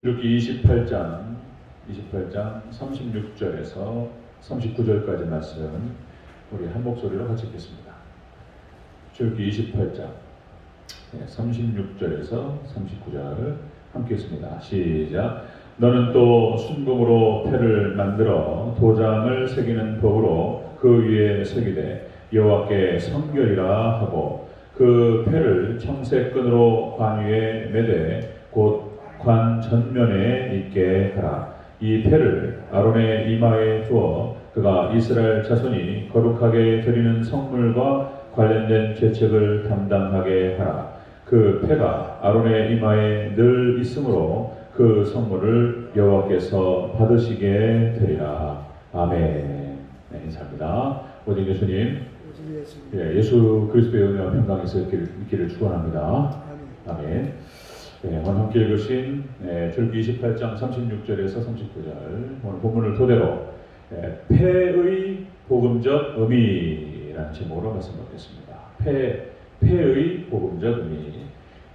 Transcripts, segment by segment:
출애굽기 28장 36절에서 39절까지 말씀 우리 한 목소리로 같이 읽겠습니다. 출애굽기 28장 36절에서 39절 함께 읽습니다. 시작. 너는 또 순금으로 패를 만들어 도장을 새기는 법으로 그 위에 새기되 여호와께 성결이라 하고 그 패를 청색끈으로 관 위에 매되 곧 관 전면에 있게 하라. 이 패를 아론의 이마에 두어 그가 이스라엘 자손이 거룩하게 드리는 성물과 관련된 죄책을 담당하게 하라. 그 패가 아론의 이마에 늘 있으므로 그 성물을 여호와께서 받으시게 되리라. 아멘. 네, 인사합니다. 오직 예수님, 예수 그리스도의 은혜와 평강이 있기를 축원합니다. 아멘. 오늘 함께 읽으신 출애굽기 28장 36절에서 39절 오늘 본문을 토대로 패의 복음적 의미라는 제목으로 말씀드리겠습니다. 패의 복음적 의미.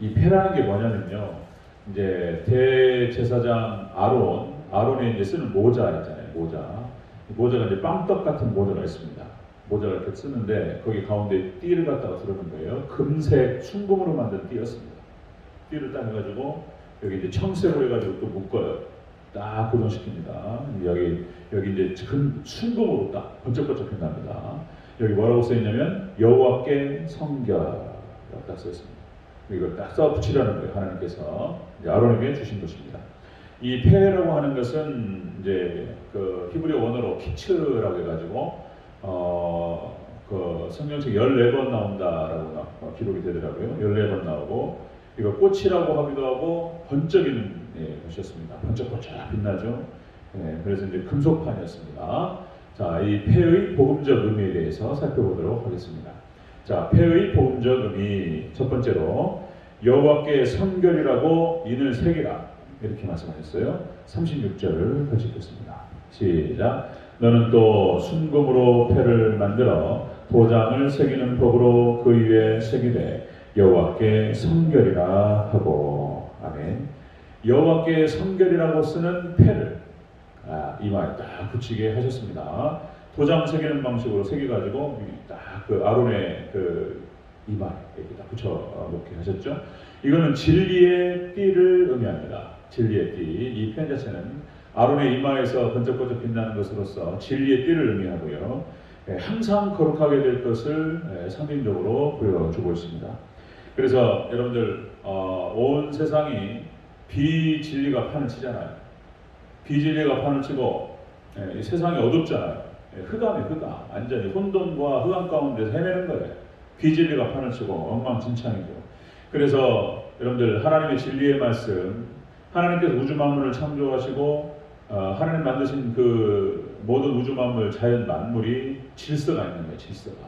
이 패라는 게 뭐냐면요, 이제 대제사장 아론이 이제 쓰는 모자 있잖아요. 모자가 이제 빵떡 같은 모자가 있습니다. 모자를 이렇게 쓰는데 거기 가운데 띠를 갖다가 두르는 거예요. 금색 순금으로 만든 띠였습니다. 띠를 딱 해가지고 여기 이제 청색으로 해가지고 또 묶어요. 딱 고정시킵니다. 여기 이제 순금으로 딱 번쩍번쩍 빛납니다. 여기 뭐라고 써있냐면 여호와께 성결이라고 딱 써있습니다. 이걸 딱 써 붙이라는 거예요. 하나님께서 이제 아론에게 주신 것입니다. 이 패라고 하는 것은 이제 그 히브리 원어로 키츠라고 해가지고 그 성경책 14번 나온다라고 기록이 되더라고요. 14번 나오고, 이거 꽃이라고 하기도 하고 번쩍이는 것이었습니다. 번쩍번쩍 빛나죠. 그래서 이제 금속판이었습니다. 자, 이 패의 복음적 의미에 대해서 살펴보도록 하겠습니다. 자, 패의 복음적 의미 첫 번째로 여호와께 성결이라고 인을 새기라 이렇게 말씀하셨어요. 36절을 같이 읽겠습니다. 시작. 너는 또 순금으로 패를 만들어 도장을 새기는 법으로 그 위에 새기되 여호와께 성결이라 하고. 아멘. 여호와께 성결이라고 쓰는 패를 이마에 딱 붙이게 하셨습니다. 도장 새기는 방식으로 새겨가지고 딱 그 아론의 그 이마에 이렇게 딱 붙여 놓게 하셨죠. 이거는 진리의 띠를 의미합니다. 진리의 띠. 이 펜 자체는 아론의 이마에서 번쩍번쩍 빛나는 것으로서 진리의 띠를 의미하고요. 항상 거룩하게 될 것을 상징적으로 보여주고 있습니다. 그래서 여러분들 온 세상이 비진리가 판을 치잖아요. 비진리가 판을 치고 이 세상이 어둡잖아요. 흑암이 완전히 혼돈과 흑암 가운데서 헤매는 거예요. 비진리가 판을 치고 엉망진창이죠. 그래서 여러분들 하나님의 진리의 말씀, 하나님께서 우주 만물을 창조하시고 하나님 만드신 그 모든 우주 만물, 자연 만물이 질서가 있는 거예요. 질서가.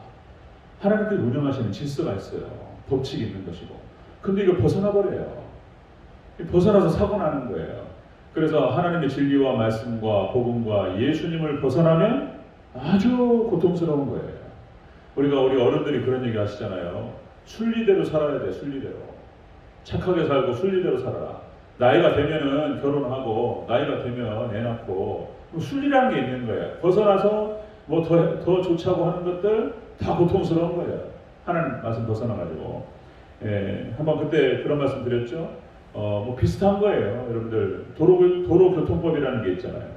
하나님께서 운영하시는 질서가 있어요. 법칙이 있는 것이고. 근데 이거 벗어나 버려요. 벗어나서 사고 나는 거예요. 그래서 하나님의 진리와 말씀과 복음과 예수님을 벗어나면 아주 고통스러운 거예요. 우리 어른들이 그런 얘기 하시잖아요. 순리대로 살아야 돼. 순리대로. 착하게 살고 순리대로 살아라. 나이가 되면은 결혼하고 나이가 되면 애 낳고 순리라는 게 있는 거예요. 벗어나서 뭐 더 좋자고 하는 것들 다 고통스러운 거예요. 하나님 말씀 벗어나가지고. 한번 그때 그런 말씀 드렸죠. 뭐 비슷한 거예요. 여러분들 도로교통법이라는 게 있잖아요.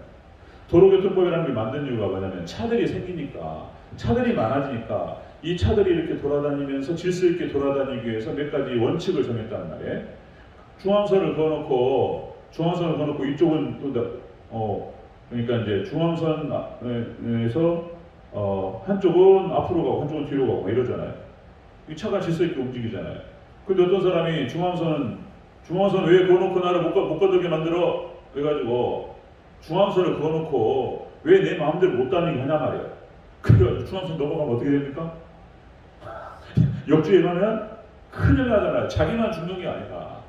도로교통법이라는 게 만든 이유가 뭐냐면 차들이 생기니까, 차들이 많아지니까 이 차들이 이렇게 돌아다니면서 질서 있게 돌아다니기 위해서 몇 가지 원칙을 정했단 말이에요. 중앙선을 그어놓고 이쪽은 또 그러니까 이제 중앙선에서 한쪽은 앞으로 가고 한쪽은 뒤로 가고 이러잖아요. 이 차가 질서 있게 움직이잖아요. 근데 어떤 사람이 중앙선 왜 그어놓고 나를 못 건들게 만들어? 그래가지고 중앙선을 그어놓고 왜 내 마음대로 못 다니게 하냐 말이에요. 그래가지고 중앙선 넘어가면 어떻게 됩니까? 역주행하면 큰일 나잖아요. 자기만 죽는 게 아니라.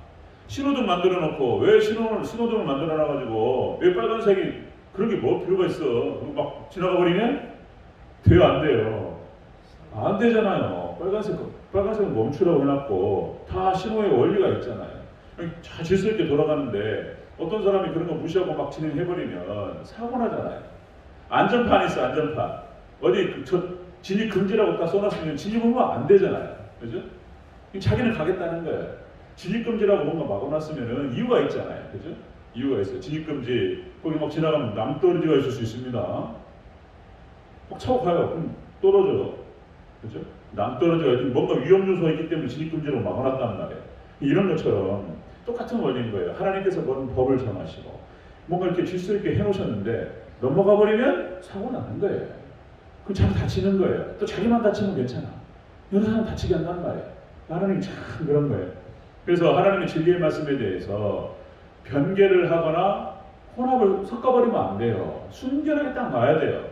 신호등 만들어 놓고 왜 신호등을 만들어 놔가지고 왜 빨간색이 그런 게 뭐 필요가 있어? 막 지나가 버리면 돼요, 안 돼요? 안 되잖아요. 빨간색은 멈추라고 해놨고 다 신호의 원리가 있잖아요. 다 질서 있게 돌아가는데 어떤 사람이 그런 거 무시하고 막 진행해버리면 사고 나잖아요. 안전판 있어, 안전판. 어디 진입 금지라고 딱 써놨으면 진입하면 안 되잖아요. 그죠? 자기는 가겠다는 거예요. 진입 금지라고 뭔가 막아놨으면 이유가 있잖아요. 그죠? 이유가 있어요. 진입 금지. 거기 막 지나가면 낭떠러지가 있을 수 있습니다. 막 차고 가요. 그럼 떨어져요. 그죠? 낭떠러지가 있든 뭔가 위험 요소가 있기 때문에 진입 금지로 막아놨단 말이에요. 이런 것처럼 똑같은 원리인 거예요. 하나님께서 뭔 법을 정하시고 뭔가 이렇게 질서 있게 해놓으셨는데 넘어가 버리면 사고 나는 거예요. 그럼 자기 다치는 거예요. 또 자기만 다치면 괜찮아. 여러 사람 다치게 한단 말이에요. 하나님이 참 그런 거예요. 그래서 하나님의 진리의 말씀에 대해서 변개를 하거나 혼합을 섞어버리면 안 돼요. 순결하게 딱 놔야 돼요.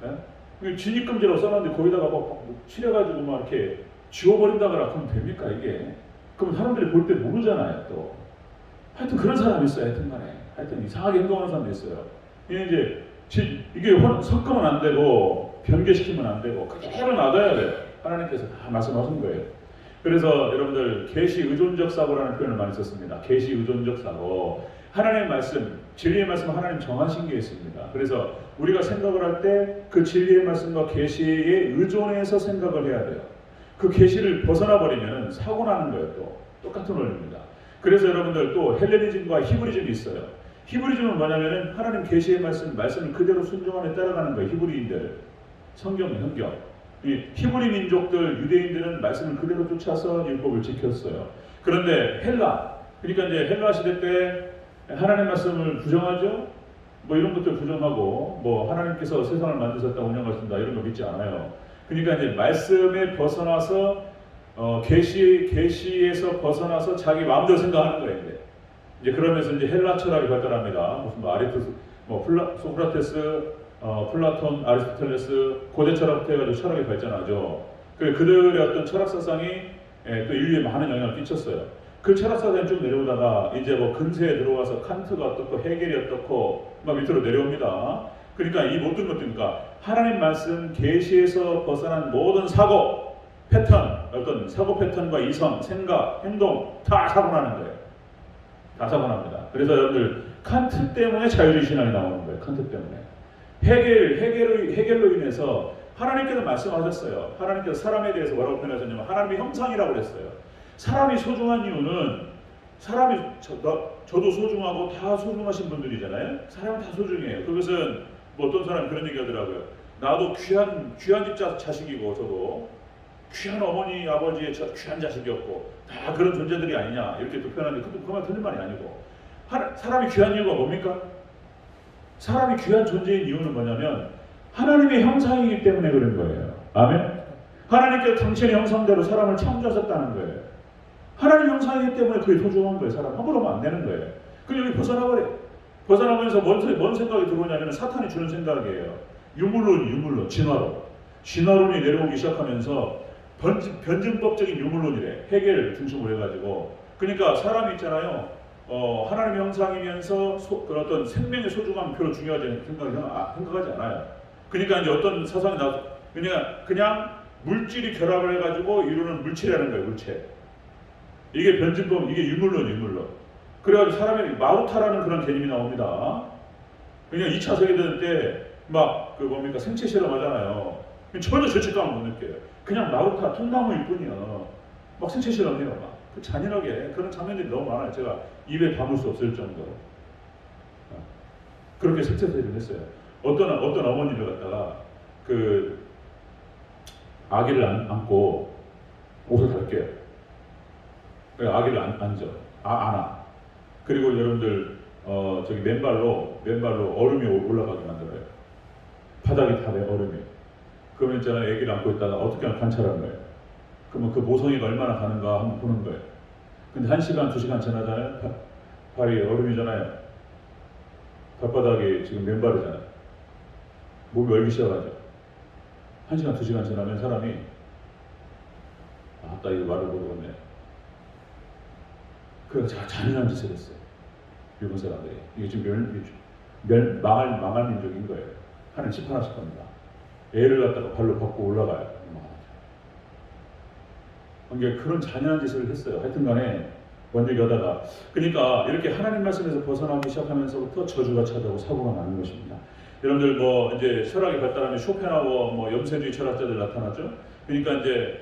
네? 진입금지라고 써놨는데 거기다가 막 칠해가지고 막 이렇게 지워버린다거나 그러면 됩니까 이게? 그럼 사람들이 볼 때 모르잖아요 또. 하여튼 그런 사람이 있어요. 하여튼 간에. 하여튼 이상하게 행동하는 사람도 있어요. 이게 섞으면 안 되고 변개시키면 안 되고 그대로 놔둬야 돼요. 하나님께서 다 말씀하신 거예요. 그래서 여러분들 계시 의존적 사고라는 표현을 많이 썼습니다. 계시 의존적 사고. 하나님의 말씀, 진리의 말씀 하나님 정하신 게 있습니다. 그래서 우리가 생각을 할 때 그 진리의 말씀과 계시에 의존해서 생각을 해야 돼요. 그 계시를 벗어나 버리면 사고 나는 거예요. 또 똑같은 원리입니다. 그래서 여러분들 또 헬레니즘과 히브리즘이 있어요. 히브리즘은 뭐냐면은 하나님 계시의 말씀을 그대로 순종하며 따라가는 거예요. 히브리인들 성경. 이 히브리 민족들 유대인들은 말씀을 그대로 쫓아서 율법을 지켰어요. 그런데 그러니까 이제 헬라 시대 때 하나님 말씀을 부정하죠. 뭐 이런 것들 부정하고 뭐 하나님께서 세상을 만드셨다 운영하신다 이런 거 믿지 않아요. 그러니까 이제 말씀에 벗어나서 계시에서 벗어나서 자기 마음대로 생각하는 거예요. 이제 그러면서 이제 헬라 철학이 발달합니다. 무슨 뭐 아리스토텔레스, 소크라테스, 플라톤, 아리스토텔레스 고대 철학부터 해가지고 철학이 발전하죠. 그들의 어떤 철학 사상이 또 인류에 많은 영향을 끼쳤어요. 그 철학 사상이 쭉 내려오다가 이제 뭐 근세에 들어와서 칸트가 어떻고 해겔이 어떻고 막 밑으로 내려옵니다. 그러니까 이 모든 것들니까 하나님 말씀 계시에서 벗어난 모든 사고 패턴, 어떤 사고 패턴과 이성, 생각, 행동 다 사고 나는 거예요. 다 사고 납니다. 그래서 여러분들 칸트 때문에 자유주의 신앙이 나오는 거예요. 칸트 때문에. 해겔로 인해서 하나님께서 말씀하셨어요. 하나님께서 사람에 대해서 뭐라고 표현하셨냐면 하나님의 형상이라고 그랬어요. 사람이 소중한 이유는 저도 소중하고 다 소중하신 분들이잖아요. 사람은 다 소중해요. 그것은 뭐 어떤 사람이 그런 얘기 하더라고요. 나도 귀한 집 자식이고 저도 귀한 어머니 아버지의 귀한 자식이었고 다 그런 존재들이 아니냐 이렇게 또 표현하는데 그것도 그만 틀린 말이 아니고 사람이 귀한 이유가 뭡니까? 사람이 귀한 존재인 이유는 뭐냐면 하나님의 형상이기 때문에 그런 거예요. 아멘? 하나님께서 당신의 형상대로 사람을 창조하셨다는 거예요. 하나님 형상이기 때문에 그게 소중한 거예요. 사람 함부로 하면 안 되는 거예요. 그럼 여기 벗어나버려. 벗어나면서 뭔 생각이 들어오냐면 사탄이 주는 생각이에요. 유물론, 진화론이 내려오기 시작하면서 변증법적인 유물론이래. 해겔 중심으로 해가지고. 그러니까 사람이 있잖아요. 하나님의 형상이면서 그런 어떤 생명의 소중함 별로 중요하지 생각하지 않아요. 그러니까 이제 어떤 사상이 나와서 그냥 물질이 결합을 해가지고 이루는 물체라는 거예요. 물체. 이게 변증법, 이게 유물론. 그래가지고 사람의 마루타라는 그런 개념이 나옵니다. 그냥 2차 세계대전 때 막 생체 실험하잖아요. 전혀 죄책감을 못 느껴요. 그냥 마루타 통나무일 뿐이야. 막 생체 실험해요. 막 잔인하게 그런 장면들이 너무 많아요. 제가 입에 담을 수 없을 정도로 그렇게 생체 세례를 했어요. 어떤 어머니를 갖다가 그 아기를 안고 옷을 갈게요. 아기를 안아. 그리고 여러분들 저기 맨발로 얼음이 올라가게 만들어요. 바닥이 다 얼음이. 그러면 있잖아요. 아기를 안고 있다가 어떻게 하면 관찰하는 거예요. 그러면 그 모성이가 얼마나 가는가 한번 보는 거예요. 근데 1시간, 2시간 지나잖아요. 발이 얼음이잖아요. 발바닥이 지금 맨발이잖아요. 몸이 얼기 시작하죠. 1시간, 2시간 지나면 사람이 아따 이거 말을 모르겠네. 그래서 잔인한 짓을 했어요. 일본 사람들이. 이게 지금 망할 민족인 거예요. 하나님 심판하실 겁니다. 애를 갖다가 발로 밟고 올라가요. 그러니까 그런 잔인한 짓을 했어요. 하여튼 간에 뭔 얘기하다가 그러니까 이렇게 하나님 말씀에서 벗어나기 시작하면서부터 저주가 찾아오고 사고가 나는 것입니다. 여러분들 뭐 이제 철학이 발달하면 쇼펜하우어 뭐 염세주의 철학자들 나타나죠. 그러니까 이제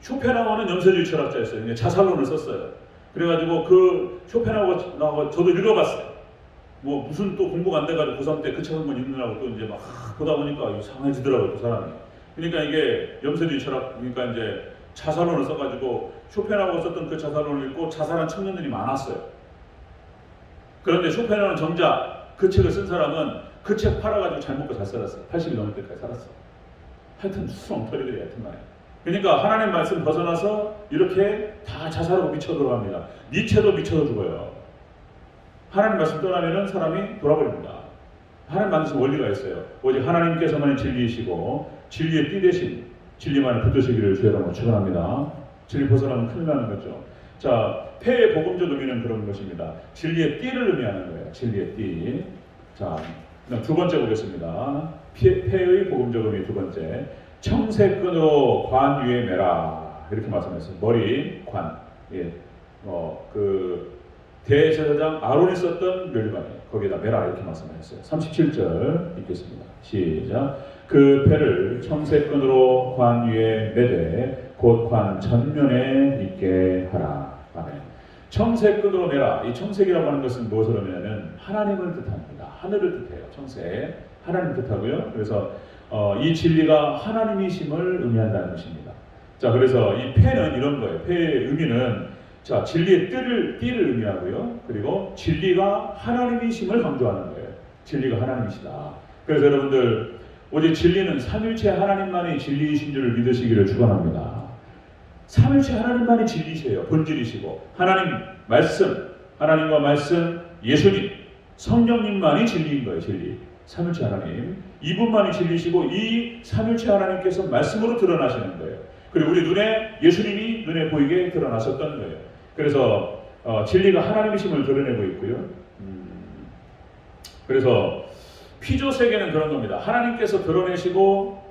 쇼펜하우어는 염세주의 철학자였어요. 자살론을 썼어요. 그래가지고 그 쇼펜하우어 저도 읽어봤어요. 뭐 무슨 또 공부가 안 돼가지고 고3 때 그 책 한번 읽느라고 또 이제 막 보다 보니까 이상해지더라고요, 그 사람이. 그러니까 이게 염세주의 철학, 그러니까 이제 자살론을 써가지고 쇼펜하우어가 썼던 그 자살론을 읽고 자살한 청년들이 많았어요. 그런데 쇼펜하우어는 정작 그 책을 쓴 사람은 그 책 팔아가지고 잘 먹고 잘 살았어요. 80이 넘을 때까지 살았어. 하여튼 무슨 엉터리들이 하여튼 말이에요. 그러니까 하나님 말씀 벗어나서 이렇게 다 자살하고 미쳐 들어갑니다. 니체도 미쳐서 죽어요. 하나님 말씀 떠나면은 사람이 돌아버립니다. 하나님 만드신 원리가 있어요. 오직 하나님께서만이 진리이시고 진리의 띠 대신 진리만을 붙드시기를 주의 이름으로 축원합니다. 진리 벗어나면 큰일 나는 거죠. 자, 폐의 복음적 의미는 그런 것입니다. 진리의 띠를 의미하는 거예요. 진리의 띠. 자, 그다음 두 번째 보겠습니다. 폐의 복음적 의미 두 번째. 청새끈으로 관 위에 매라 이렇게 말씀했어요. 머리 관. 예. 대제사장 아론이 썼던 멸관이 거기에다 매라 이렇게 말씀하셨어요. 37절 읽겠습니다. 시작. 그 패를 청새끈으로 관 위에 매되 곧 관 전면에 있게 하라. 아멘. 청새끈으로 매라. 이 청색이라고 하는 것은 무엇을 의미하냐면 하나님을 뜻합니다. 하늘을 뜻해요. 청색. 하나님을 뜻하고요. 그래서 이 진리가 하나님이심을 의미한다는 것입니다. 자, 그래서 이 패는 이런 거예요. 패의 의미는 자, 진리의 띠를 의미하고요. 그리고 진리가 하나님이심을 강조하는 거예요. 진리가 하나님이시다. 그래서 여러분들 오직 진리는 삼일체 하나님만이 진리이신 줄을 믿으시기를 축원합니다. 삼일체 하나님만이 진리시에요. 본질이시고 하나님 말씀, 하나님과 말씀, 예수님, 성령님만이 진리인 거예요. 진리. 삼일체 하나님. 이분만이 진리시고 이 삼일체 하나님께서 말씀으로 드러나시는 거예요. 그리고 우리 눈에 예수님이 눈에 보이게 드러나셨던 거예요. 그래서 진리가 하나님이심을 드러내고 있고요. 그래서 피조 세계는 그런 겁니다. 하나님께서 드러내시고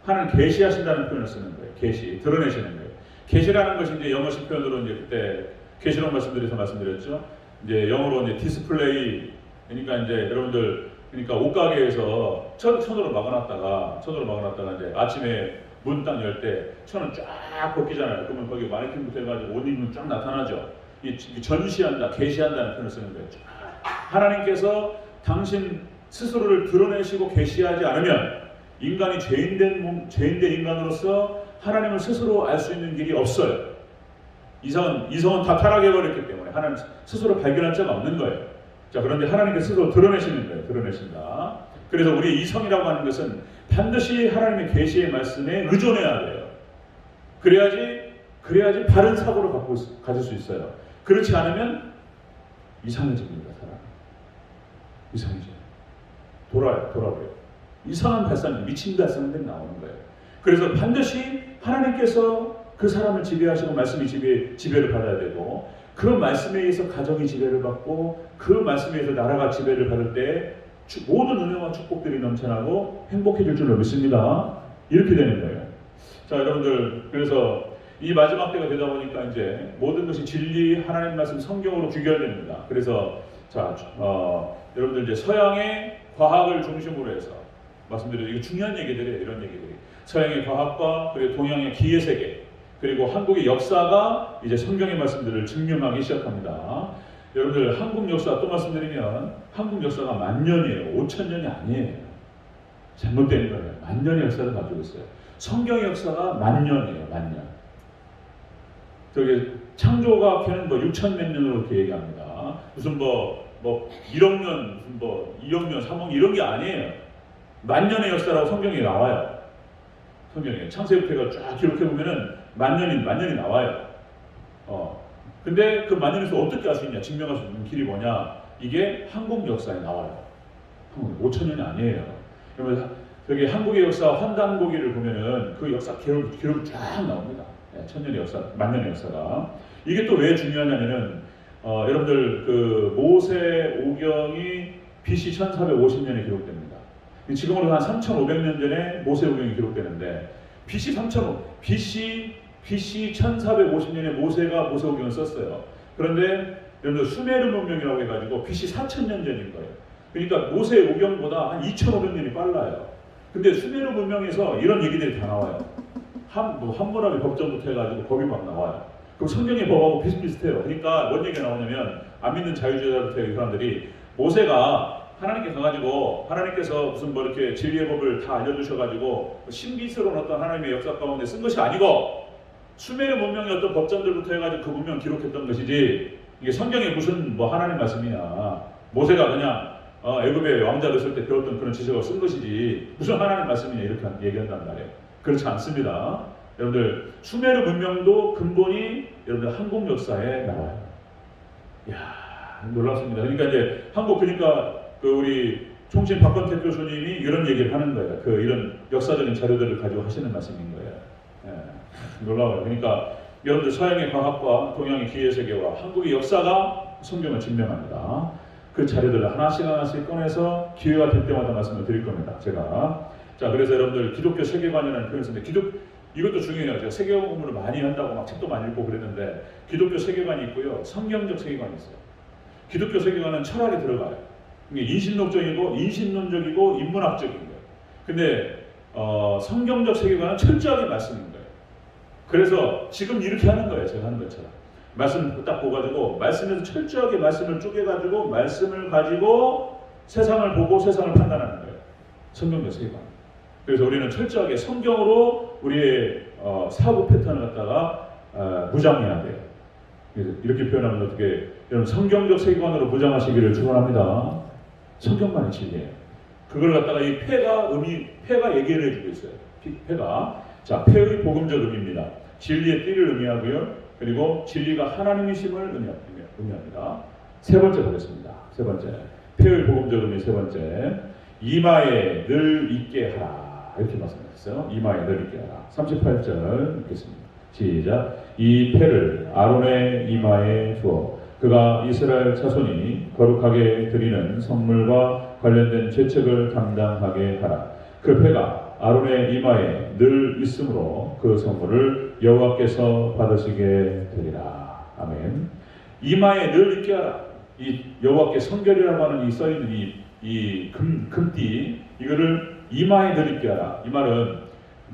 하나님 계시하신다는 표현을 쓰는 거예요. 계시, 드러내시는 거예요. 계시라는 것이 이제 영어식 표현으로 이제 그때 계시록 말씀드려서 말씀드렸죠. 이제 영어로 이제 디스플레이. 그러니까 이제 여러분들 그러니까 옷가게에서 천으로 막아놨다가 이제 아침에 문 딱 열 때 천은 쫙 벗기잖아요. 그러면 거기 마네킹부터 해가지고 옷 입으면 쫙 나타나죠. 이 전시한다, 계시한다는 표현을 쓰는 거예요. 쫙. 하나님께서 당신 스스로를 드러내시고 계시하지 않으면 인간이 죄인된 인간으로서 하나님을 스스로 알 수 있는 길이 없어요. 이성은 다 타락해버렸기 때문에 하나님 스스로 발견할 자가 없는 거예요. 자, 그런데 하나님께서 스스로 드러내시는 거예요. 드러내신다. 그래서 우리의 이성이라고 하는 것은 반드시 하나님의 계시의 말씀에 의존해야 돼요. 그래야지 바른 사고를 가질 수 있어요. 그렇지 않으면 이상해집니다. 사람. 이상해져요. 돌아버려요. 이상한 발상, 미친 발상들이 나오는 거예요. 그래서 반드시 하나님께서 그 사람을 지배하시고 말씀이 지배를 받아야 되고 그 말씀에 의해서 가정이 지배를 받고 그 말씀에 의해서 나라가 지배를 받을 때 모든 은혜와 축복들이 넘쳐나고 행복해질 줄로 믿습니다. 이렇게 되는 거예요. 자, 여러분들 그래서 이 마지막 때가 되다 보니까 이제 모든 것이 진리, 하나님 말씀, 성경으로 귀결됩니다. 그래서 자, 여러분들 이제 서양의 과학을 중심으로 해서 말씀드려요. 이게 중요한 얘기들이에요. 이런 얘기들이 서양의 과학과 그리고 동양의 기의 세계 그리고 한국의 역사가 이제 성경의 말씀들을 증명하기 시작합니다. 여러분들 한국 역사 또 말씀드리면 한국 역사가 10,000년이에요. 5,000년이 아니에요. 잘못된 거예요. 10,000년의 역사를 가지고 있어요. 성경의 역사가 10,000년이에요. 10,000년. 저기 창조과학회는 6,000 몇 년으로 이렇게 얘기합니다. 무슨 1억 년, 무슨 2억 년, 3억 년 이런 게 아니에요. 10,000년의 역사라고 성경에 나와요. 성경에 창세기부터 쫙 기록해 보면은 10,000년이 나와요. 근데 그 10,000년에서 어떻게 알 수 있냐? 증명할 수 있는 길이 뭐냐? 이게 한국 역사에 나와요. 5,000년이 아니에요. 그러면 저기 한국의 역사 환단고기를 보면은 그 역사 기록이 쫙 나옵니다. 1,000년의 역사, 10,000년의 역사가. 이게 또 왜 중요하냐면은 여러분들 그 모세 오경이 BC 1450년에 기록됩니다. 지금으로 한 3,500년 전에 모세 오경이 기록되는데 BC 1450년에 모세가 모세 오경을 썼어요. 그런데 여러분들 수메르 문명이라고 해가지고 BC 4,000년 전인 거예요. 그러니까 모세 오경보다 한 2,500년이 빨라요. 근데 수메르 문명에서 이런 얘기들이 다 나와요. 함무라비 법전부터 해가지고 법이 막 나와요. 그럼 성경의 법하고 비슷비슷해요. 그러니까 뭔 얘기가 나오냐면 안 믿는 자유주의자부터 이 사람들이 모세가 하나님께 가가지고 하나님께서 무슨 뭐 이렇게 진리의 법을 다 알려주셔가지고 신비스러운 어떤 하나님의 역사 가운데 쓴 것이 아니고 수메르 문명의 어떤 법전들부터 해가지고 그 문명 기록했던 것이지 이게 성경에 무슨 뭐 하나님 말씀이냐 모세가 그냥 애굽의 왕자를 쓸 때 배웠던 그런 지식을 쓴 것이지 무슨 하나님 말씀이냐 이렇게 얘기한단 말이에요. 그렇지 않습니다. 여러분들 수메르 문명도 근본이 여러분들 한국 역사에 나와요. 이야 놀랍습니다. 그러니까 이제 한국 그러니까 그 우리 총신 박건택 교수님이 이런 얘기를 하는 거예요. 그 이런 역사적인 자료들을 가지고 하시는 말씀인 거예요. 예, 놀라워요. 그러니까 여러분들 서양의 과학과 동양의 기계세계와 한국의 역사가 성경을 증명합니다. 그 자료들을 하나씩 꺼내서 기회가 될 때마다 말씀을 드릴 겁니다. 제가 자 그래서 여러분들 기독교 세계관이라는 표현을 쓰는데 이것도 중요해요. 제가 세계관 공부를 많이 한다고 막 책도 많이 읽고 그랬는데 기독교 세계관이 있고요. 성경적 세계관이 있어요. 기독교 세계관은 철학이 들어가요. 이게 인신론적이고 인문학적인 거예요. 근데 성경적 세계관은 철저하게 말씀인 거예요. 그래서 지금 이렇게 하는 거예요. 제가 하는 것처럼. 말씀 딱 보가지고 말씀에서 철저하게 말씀을 쪼개가지고 말씀을 가지고 세상을 보고 세상을 판단하는 거예요. 성경적 세계관. 그래서 우리는 철저하게 성경으로 우리의 사고 패턴을 갖다가 무장해야 돼요. 그래서 이렇게 표현하면 어떻게 여러분 성경적 세계관으로 무장하시기를 축원합니다. 성경만이 진리예요. 그걸 갖다가 이 폐가 얘기를 해주고 있어요. 폐가 자 폐의 복음적 의미입니다. 진리의 띠를 의미하고요. 그리고 진리가 하나님이심을 의미합니다. 세 번째 보겠습니다. 세 번째 폐의 복음적 의미 세 번째 이마에 늘 있게 하라 이렇게 말씀하셨어요. 이마에 늘 있게 하라. 38절 읽겠습니다. 시작. 이 폐를 아론의 이마에 주어 그가 이스라엘 자손이 거룩하게 드리는 성물과 관련된 죄책을 감당하게 하라. 그 폐가 아론의 이마에 늘 있으므로 그 성물을 여호와께서 받으시게 되리라. 아멘. 이마에 늘 있게 하라. 이 여호와께 성결이라고 하는 이 써있는 이 금띠 이거를 이마에 늘 있게 하라. 이 말은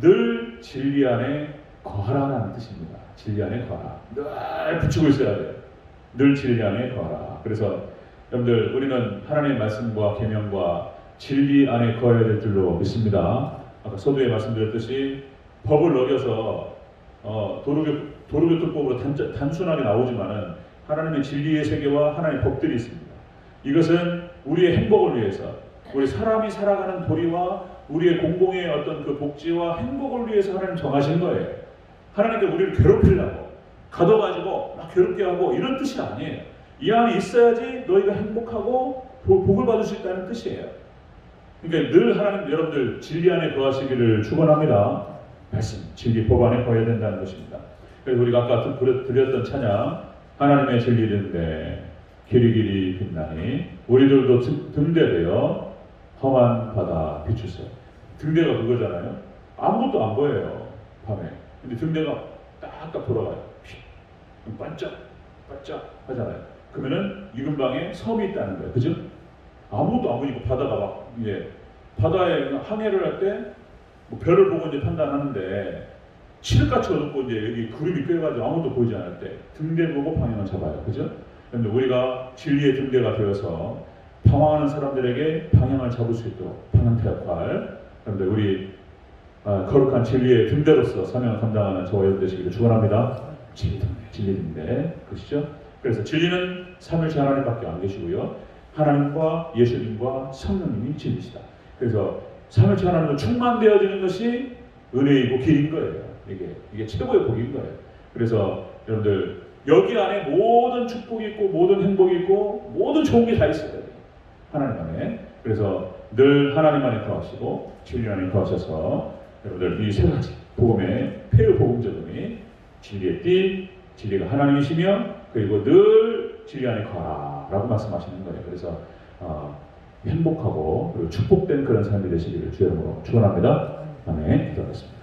늘 진리 안에 거하라는 뜻입니다. 진리 안에 거하라. 늘 붙이고 있어야 돼요. 늘 진리 안에 거하라. 그래서 여러분들 우리는 하나님의 말씀과 계명과 진리 안에 거해야 될 줄로 믿습니다. 아까 서두에 말씀드렸듯이 법을 어겨서 도로교통법으로 단순하게 나오지만은 하나님의 진리의 세계와 하나님의 법들이 있습니다. 이것은 우리의 행복을 위해서 우리 사람이 살아가는 도리와 우리의 공공의 어떤 그 복지와 행복을 위해서 하나님 정하신 거예요. 하나님께 우리를 괴롭히려고 가둬가지고 막 괴롭게 하고 이런 뜻이 아니에요. 이 안에 있어야지 너희가 행복하고 복을 받을 수 있다는 뜻이에요. 그러니까 늘 하나님 여러분들 진리 안에 거하시기를 축원합니다. 말씀, 진리 법 안에 거해야 된다는 것입니다. 그래서 우리가 아까 드렸던 찬양 하나님의 진리인데 길이길이 빛나니 우리들도 등대되어 험한 바다 비추세요. 등대가 그거잖아요. 아무것도 안 보여요 밤에. 근데 등대가 딱 돌아가요. 반짝 하잖아요. 그러면은 이 근방에 섬이 있다는 거예요. 그죠? 아무것도 안 보이고 바다가 막 바다에 항해를 할 때 뭐 별을 보고 이제 판단하는데 칠흑같이 어둡고 이제 여기 구름이 껴가지고 아무것도 보이지 않을 때 등대 보고 방향을 잡아요. 그죠? 그런데 우리가 진리의 등대가 되어서 방황하는 사람들에게 방향을 잡을 수 있도록 방향타 역할. 그런데 우리 거룩한 진리의 등대로서 사명을 감당하는 저와 여러분 되시기를 축원합니다. 진리 등대 그것이죠. 그래서 진리는 삼위일체 하나님밖에 안 계시고요. 하나님과 예수님과 성령님이 진리시다. 그래서 삼위일체 하나님으로 충만되어지는 것이 은혜이고 길인 거예요. 이게 최고의 복인 거예요. 그래서 여러분들 여기 안에 모든 축복이 있고 모든 행복이 있고 모든 좋은 게 다 있어야 돼요. 하나님 안에. 그래서 늘 하나님 안에 거하시고 진리 안에 거하셔서 여러분들 이 세 가지 복음의 폐의 복음적 의미 진리의 띠, 진리가 하나님이시며 그리고 늘 진리 안에 거하라고 말씀하시는 거예요. 그래서 행복하고 그리고 축복된 그런 삶이 되시기를 주의 이름으로 축원합니다. 아멘. 기도하겠습니다.